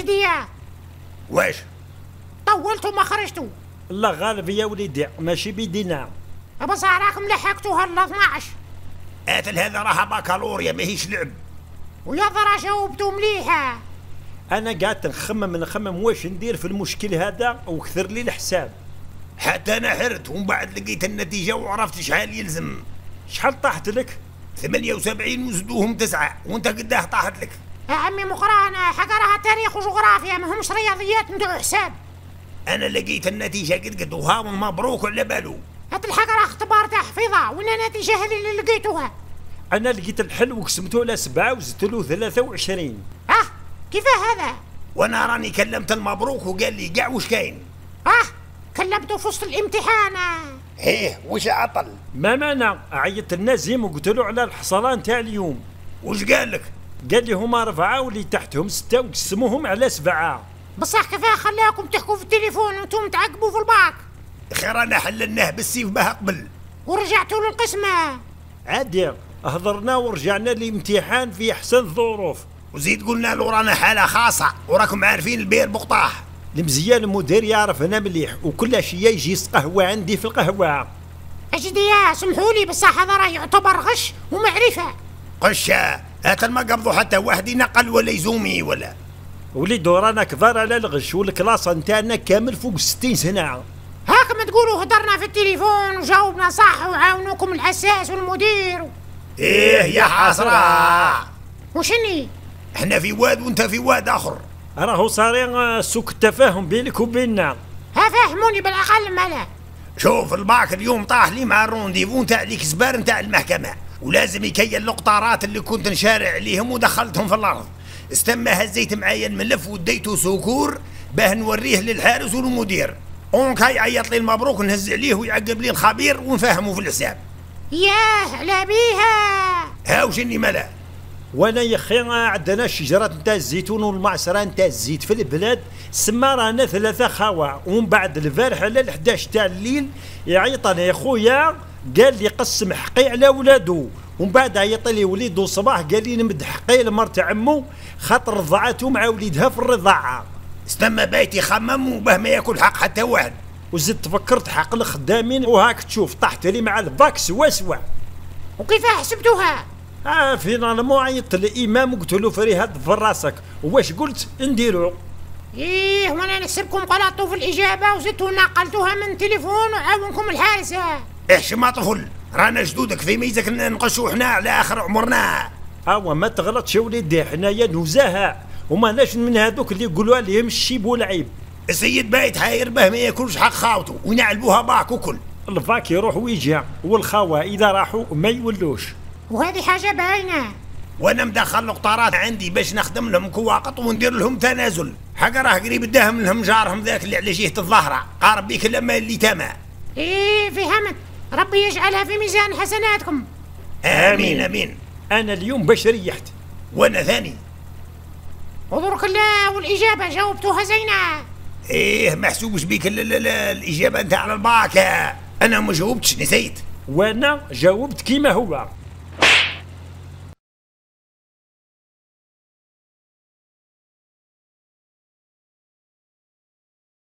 اجديا واش طولتوا ما خرجتوا؟ الله غالب يا وليدي، ماشي بيدينا. بصح راكم لحقتوها ل 12. اتل هذا راها باكالوريا ماهيش لعب. ويا ضرا جاوبتوا مليحه. انا قاعد نخمم واش ندير في المشكل هذا وكثر لي الحساب. حتى انا حرت ومن بعد لقيت النتيجه وعرفت شحال يلزم. شحال طاحت لك؟ 78 وزدوهم 9 وانت قداه طاحت لك؟ يا عمي مقرانا حاجه راها تاريخ وجغرافيا ماهمش رياضيات ندعو حساب. انا لقيت النتيجه قد وهاهم مبروك على بالو. هاد الحاجه راه اختبار تحفيظه وين النتيجه هذه اللي لقيتوها؟ انا لقيت الحل وقسمته على 7 وزدت له 23. كيفاه هذا؟ وانا راني كلمت المبروك وقال لي كاع واش كاين. كلمته في وسط الامتحان. ايه واش عطل؟ ما مانع، عيطت النازم وقلت له على الحصاله نتاع اليوم. واش قال لك؟ قال لي هما 4 واللي تحتهم 6 وقسموهم على 7. بصح كيفاه خلاكم تحكوا في التليفون وانتم تعقبوا في الباك؟ اخي رانا حللناه بالسيف بها قبل. ورجعتوا للقسمه؟ عادي، هضرنا ورجعنا للامتحان في احسن الظروف. وزيد قلنا له رانا حاله خاصه وراكم عارفين البير بقطاح. المزيان المدير يعرف انا مليح وكل شيء يجي قهوه عندي في القهوه. اجديا سمحوا لي بصح هذا راه يعتبر غش ومعرفه. قشا هات ما قبضوا حتى واحد ينقل ولا يزومي ولا. وليدو رانا كبار على الغش والكلاس نتاعنا كامل فوق 60 سنه. هاكم تقولوا هدرنا في التليفون وجاوبنا صح وعاونوكم الحساس والمدير ايه يا حسره. وشني؟ احنا في واد وانت في واد اخر. راهو صارين سوق التفاهم بينك وبيننا. فهموني بالاقل مالا. شوف الباك اليوم طاح لي مع الرونديفو نتاع الكسبار نتاع المحكمه ولازم يكيل القطارات اللي كنت نشارع عليهم ودخلتهم في الارض. استما هزيت معايا الملف وديته سكور باه نوريه للحارس والمدير. اونكاي عيط لي المبروك نهز عليه ويعقب لي الخبير ونفهمه في الحساب. ياه على بيها. ها وشني ملا؟ وانا يا اخي عندنا شجره نتاع الزيتون والمعصره نتاع الزيت في البلاد، سما رانا 3 خوا. ومن بعد البارح على 11 تاع الليل يعيطنا يا خويا قال لي قسم حقي على ولادو. ومن بعد عيط لي وليدو صباح قال لي نمد حقي لمرت عمو خاطر رضعته مع وليدها في الرضاعه. استما بايت يخمم وباه ما ياكل حق حتى واحد. وزدت فكرت حق الخدامين وهاك تشوف طحت لي مع الباك سوا. وكيف حسبتوها؟ فينالمون عيطت للامام وقلت له فريهاد في راسك واش قلت نديرو. وانا نحسبكم غلطتوا في الاجابه وزدتوا نقلتوها من التليفون وعاونكم الحارسه. ما طفل رانا جدودك في ميزك نقشوا حنا على اخر عمرنا. ما تغلطش يا وليدي، حنايا نزهاء وما ناش من هذوك اللي يقولوا عليهم الشيب والعيب. السيد بايت حاير به ما ياكلش حق خاوته وينعلبوها باك وكل. الفاك يروح ويجي والخوا اذا راحوا ما يولوش. وهذه حاجه باينه. وانا مدخل القطارات عندي باش نخدم لهم كواقط وندير لهم تنازل. حق راه قريب داهم لهم جارهم ذاك اللي على جهه الظهره قارب بيك لما اللي تما. فهمت. ربي يجعلها في ميزان حسناتكم. امين امين. انا اليوم باش ريحت. وانا ثاني. ودرك الله والاجابه جاوبتوها زينه. محسوبش بيك الاجابه نتاع الباك. انا ما جاوبتش نسيت. وانا جاوبت كيما هو.